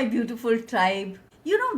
my beautiful tribe.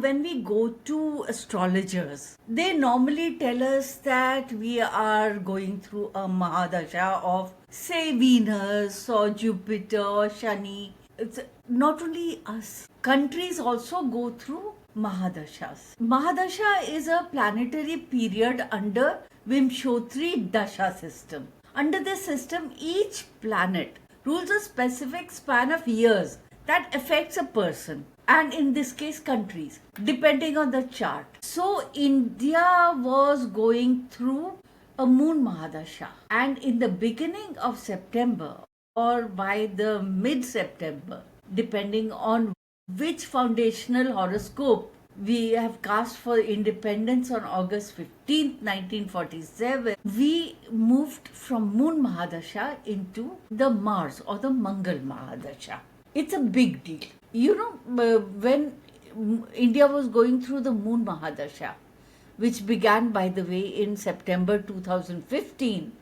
When we go to astrologers, they normally tell us that we are going through a Mahadasha of, say, Venus or Jupiter or Shani. It's not only us, countries also go through Mahadashas. Mahadasha is a planetary period under Vimshotri Dasha system. Under this system, each planet rules a specific span of years that affects a person, and in this case countries, depending on the chart. So India was going through a moon Mahadasha, and in the beginning of September or by the mid-September, depending on which foundational horoscope we have cast for independence on August 15th, 1947, we moved from Moon Mahadasha into the Mars or the Mangal Mahadasha. It's a big deal. When India was going through the Moon Mahadasha, which began, by the way, in September 2015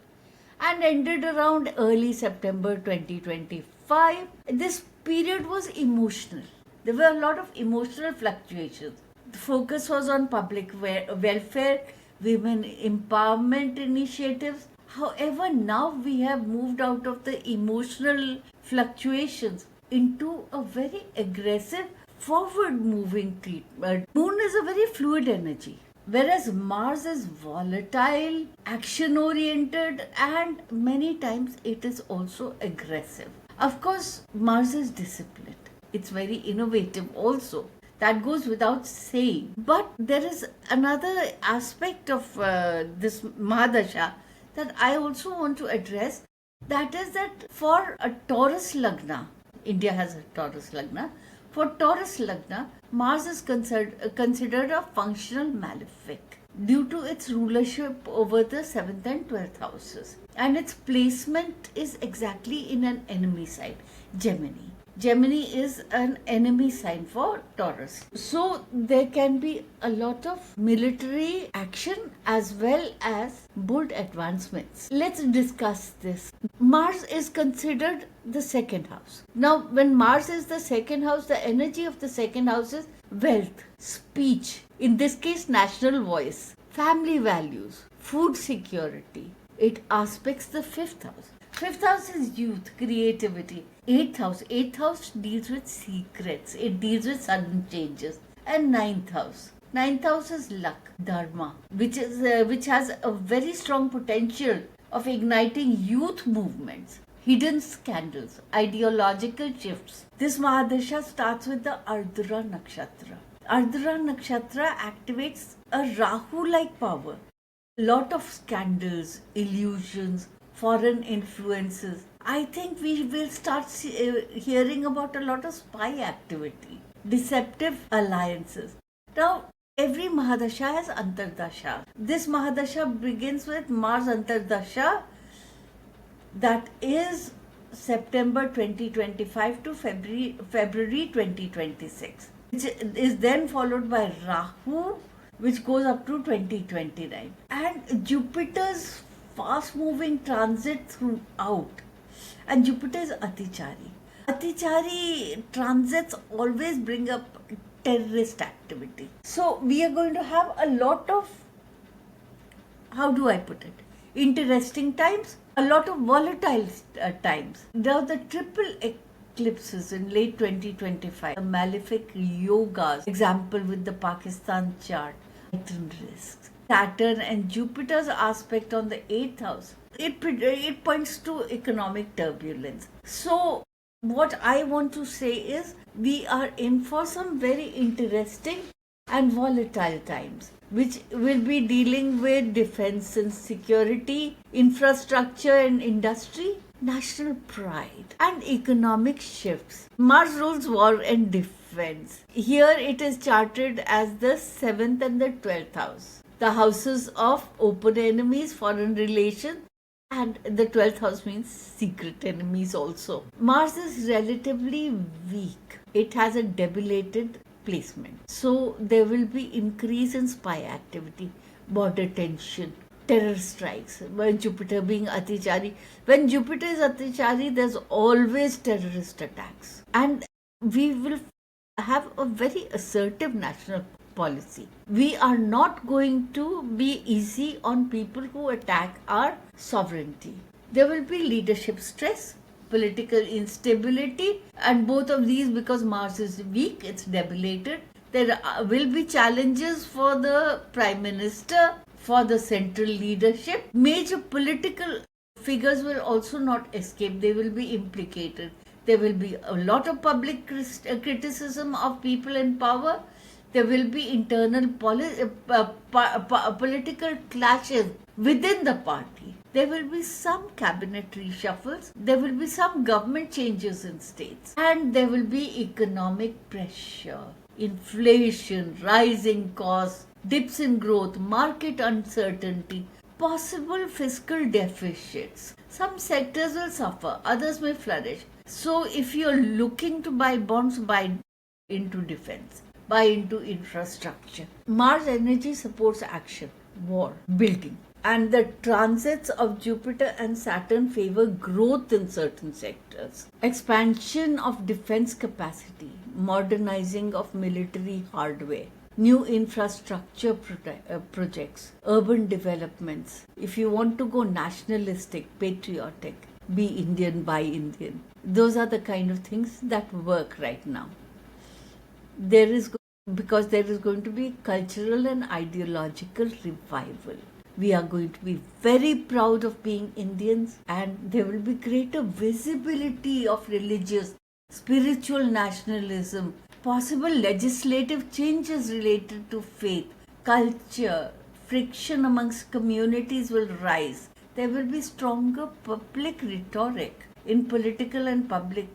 and ended around early September 2025, this period was emotional. There were a lot of emotional fluctuations. The focus was on public welfare, women empowerment initiatives. However, now we have moved out of the emotional fluctuations into a very aggressive, forward-moving treatment. Moon is a very fluid energy, whereas Mars is volatile, action-oriented, and many times it is also aggressive. Of course, Mars is disciplined. It's very innovative also. That goes without saying. But there is another aspect of this Mahadasha that I also want to address. That is that for a Taurus Lagna, India has a Taurus Lagna. For Taurus Lagna, Mars is considered a functional malefic due to its rulership over the 7th and 12th houses. And its placement is exactly in an enemy sign, Gemini. Gemini is an enemy sign for Taurus. So there can be a lot of military action as well as bold advancements. Let's discuss this. Mars is considered the second house. Now, when Mars is the second house, the energy of the second house is wealth, speech, in this case, national voice, family values, food security. It aspects the fifth house. Fifth house is youth, creativity. Eighth house deals with secrets. It deals with sudden changes. And ninth house is luck, dharma, which has a very strong potential of igniting youth movements, hidden scandals, ideological shifts. This Mahadasha starts with the Ardra Nakshatra. Ardra Nakshatra activates a Rahu-like power. Lot of scandals, illusions, foreign influences. I think we will start hearing about a lot of spy activity, deceptive alliances. Now, every Mahadasha has Antardasha. This Mahadasha begins with Mars Antardasha, that is September 2025 to February 2026, which is then followed by Rahu, which goes up to 2029. And Jupiter's fast-moving transit throughout. And Jupiter is Atichari. Atichari transits always bring up terrorist activity. So we are going to have a lot of, how do I put it, interesting times, a lot of volatile times. Now the triple eclipses in late 2025, the malefic yogas, example with the Pakistan chart, heightened risks. Saturn and Jupiter's aspect on the 8th house, it points to economic turbulence. So what I want to say is we are in for some very interesting and volatile times, which will be dealing with defense and security, infrastructure and industry, national pride and economic shifts. Mars rules war and defense. Here it is charted as the 7th and the 12th house. The houses of open enemies, foreign relations, and the 12th house means secret enemies also. Mars is relatively weak. It has a debilitated placement. So there will be increase in spy activity, border tension, terror strikes. When Jupiter being Atichari, when Jupiter is Atichari, there's always terrorist attacks. And we will have a very assertive national policy. We are not going to be easy on people who attack our sovereignty. There will be leadership stress, political instability, and both of these, because Mars is weak, it's debilitated. There will be challenges for the Prime Minister, for the central leadership. Major political figures will also not escape, they will be implicated. There will be a lot of public criticism of people in power. There will be internal political clashes within the party. There will be some cabinet reshuffles. There will be some government changes in states. And there will be economic pressure, inflation, rising costs, dips in growth, market uncertainty, possible fiscal deficits. Some sectors will suffer, others may flourish. So if you're looking to buy bonds, buy into defense, buy into infrastructure. Mars energy supports action, war, building. And the transits of Jupiter and Saturn favor growth in certain sectors. Expansion of defense capacity, modernizing of military hardware, new infrastructure projects, urban developments. If you want to go nationalistic, patriotic, be Indian, buy Indian. Those are the kind of things that work right now. Because there is going to be cultural and ideological revival. We are going to be very proud of being Indians, and there will be greater visibility of religious, spiritual nationalism, possible legislative changes related to faith, culture, friction amongst communities will rise. There will be stronger public rhetoric in political and public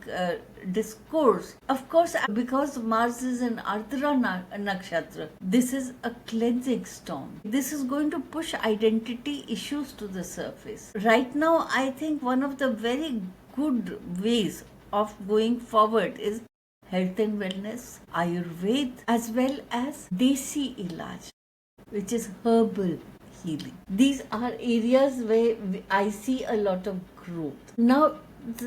discourse. Of course, because Mars is an Ardra nakshatra, this is a cleansing storm. This is going to push identity issues to the surface. Right now, I think one of the very good ways of going forward is health and wellness, Ayurveda, as well as Desi Ilaj, which is herbal healing. These are areas where I see a lot of growth. Now,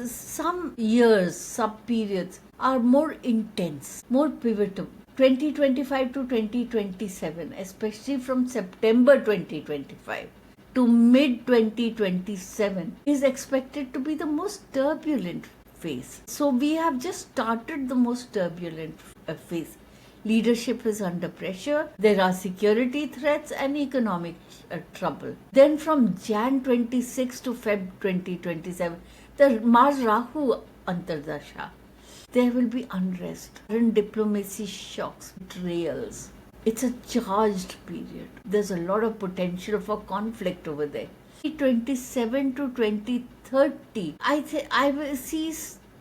some years, sub-periods are more intense, more pivotal. 2025 to 2027, especially from September 2025 to mid 2027, is expected to be the most turbulent phase. So we have just started the most turbulent phase. Leadership is under pressure, there are security threats and economic trouble. Then from Jan 26 to Feb 2027, the Mars Rahu Antardasha, there will be unrest and diplomacy shocks, betrayals. It's a charged period. There's a lot of potential for conflict over there. 2027 to 2030, I will see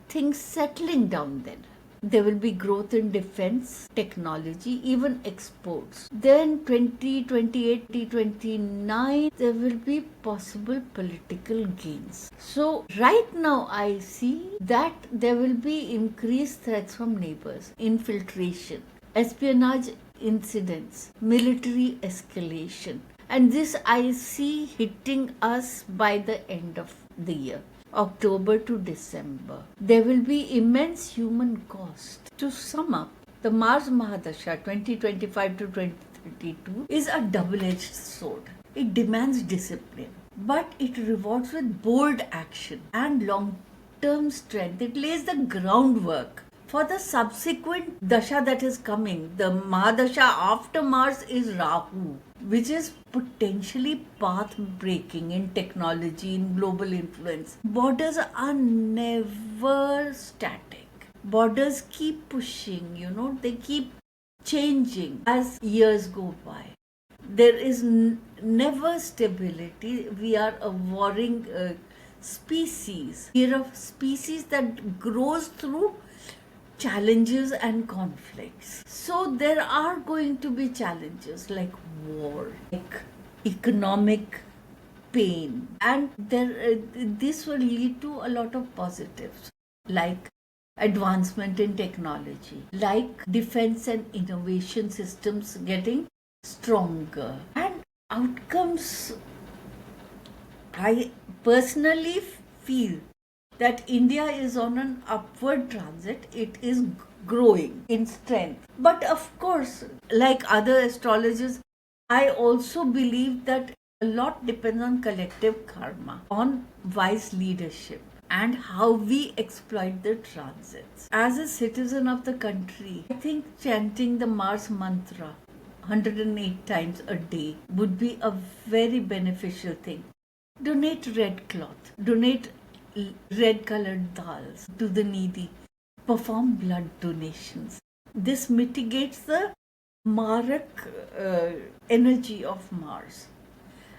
things settling down then. There will be growth in defense, technology, even exports. Then 2028, 2029, there will be possible political gains. So right now I see that there will be increased threats from neighbors, infiltration, espionage incidents, military escalation. And this I see hitting us by the end of the year. October to December. There will be immense human cost. To sum up, the Mars Mahadasha 2025 to 2032 is a double-edged sword. It demands discipline, but it rewards with bold action and long-term strength. It lays the groundwork for the subsequent dasha that is coming. The Mahadasha after Mars is Rahu, which is potentially path-breaking in technology, in global influence. Borders are never static. Borders keep pushing, they keep changing as years go by. There is never stability. We are a warring species. Here a species that grows through challenges and conflicts. So there are going to be challenges like war, like economic pain, and this will lead to a lot of positives like advancement in technology, like defense and innovation systems getting stronger, and outcomes. I personally feel that India is on an upward transit. It is growing in strength. But of course, like other astrologers, I also believe that a lot depends on collective karma, on wise leadership, and how we exploit the transits. As a citizen of the country, I think chanting the Mars mantra 108 times a day would be a very beneficial thing. Donate red cloth, donate red colored dals to the needy, perform blood donations. This mitigates the Marak energy of Mars.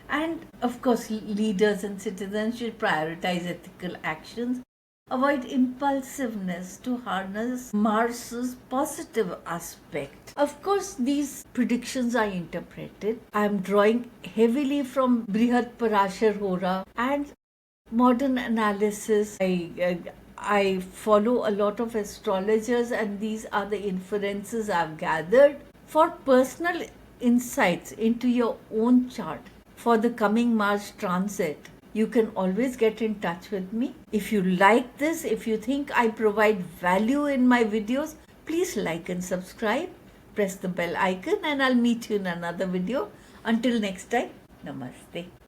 And of course, leaders and citizens should prioritize ethical actions, avoid impulsiveness to harness Mars's positive aspect. Of course, these predictions are interpreted. I am drawing heavily from Brihat Parashar Hora and modern analysis. I follow a lot of astrologers, and these are the inferences I've gathered. For personal insights into your own chart for the coming Mars transit, you can always get in touch with me. If you like this, if you think I provide value in my videos, please like and subscribe. Press the bell icon, and I'll meet you in another video. Until next time, namaste.